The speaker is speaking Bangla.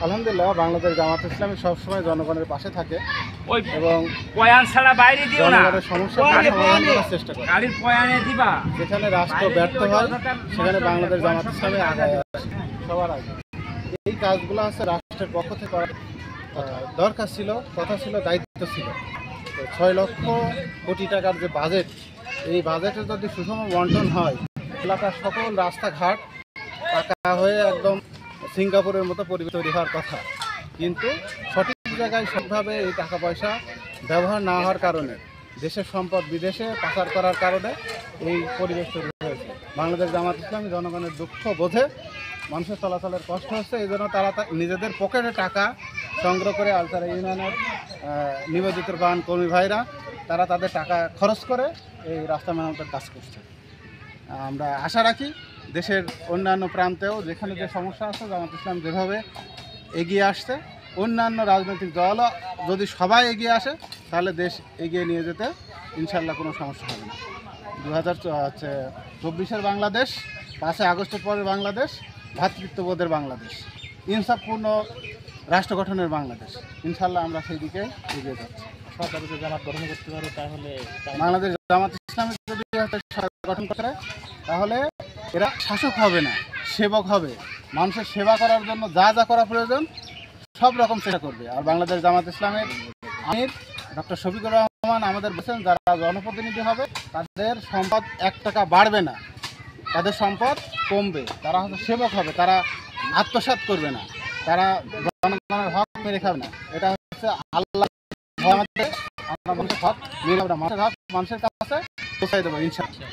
আলহামদুলিল্লাহ, বাংলাদেশ জামাত ইসলামী সবসময় জনগণের পাশে থাকে এবং জনগণের সমস্যাগুলো সমাধান করার চেষ্টা করে। যেখানে রাষ্ট্র ব্যর্থ হয় সেখানে বাংলাদেশ জামাত ইসলামী আগায় আসে সবার আগে। এই কাজগুলো আছে রাষ্ট্রের পক্ষ থেকে করার দরকার ছিল, কথা ছিল, দায়িত্ব ছিল। 6 লক্ষ কোটি টাকার যে বাজেট, এই বাজেটের যদি সুষম বন্টন হয়, এলাকার সকল রাস্তাঘাট পাকা হয়ে একদম সিঙ্গাপুরের মতো পরিবেশ তৈরি হওয়ার কথা। কিন্তু সঠিক জায়গায় সবভাবে এই টাকা পয়সা ব্যবহার না হওয়ার কারণে, দেশের সম্পদ বিদেশে পাচার করার কারণে এই পরিবেশ তৈরি হয়েছে। বাংলাদেশ জামাত ইসলামী জনগণের দুঃখ বোঝে, মানুষের চলাচলের কষ্ট হচ্ছে, এই জন্য তারা নিজেদের পকেটে টাকা সংগ্রহ করে আলতারা ইউনিয়নের নিবেদিত প্রাণ কর্মী ভাইরা তারা তাদের টাকা খরচ করে এই রাস্তা মেরামতের কাজ করছে। আমরা আশা রাখি দেশের অন্যান্য প্রান্তেও যেখানে যে সমস্যা আছে, জামাত ইসলাম যেভাবে এগিয়ে আসছে, অন্যান্য রাজনৈতিক দলও যদি সবাই এগিয়ে আসে তাহলে দেশ এগিয়ে নিয়ে যেতে ইনশাল্লাহ কোনো সমস্যা হবে না। 2024-এর বাংলাদেশ, 5 আগস্টের পরের বাংলাদেশ, ভ্রাতৃত্ববোধের বাংলাদেশ, ইনসাফপূর্ণ রাষ্ট্র গঠনের বাংলাদেশ। ইনশাল্লাহ আমরা সেই দিকে এগিয়ে যাচ্ছি। সরকার যদি জামাত গঠন করতে পারে তাহলে বাংলাদেশ জামাত ইসলামী যদি সরকার গঠন করে তাহলে এরা শাসক হবে না, সেবক হবে। মানুষের সেবা করার জন্য যা যা করা প্রয়োজন সব রকম চেষ্টা করবে। আর বাংলাদেশ জামাত ইসলামের আমির ডক্টর শফিকুর রহমান আমাদের বলেছেন, যারা জনপ্রতিনিধি হবে তাদের সম্পদ 1 টাকা বাড়বে না, তাদের সম্পদ কমবে। তারা হয়তো সেবক হবে, তারা আত্মসাৎ করবে না, তারা জনগণের হক মেরে খাবে না। এটা হচ্ছে আল্লাহ আমাদের, আমরা মানুষের হক মেরে খাবো না, মানুষের হক মানুষের কাছে পৌঁছাই দেবো ইনশাআল্লাহ।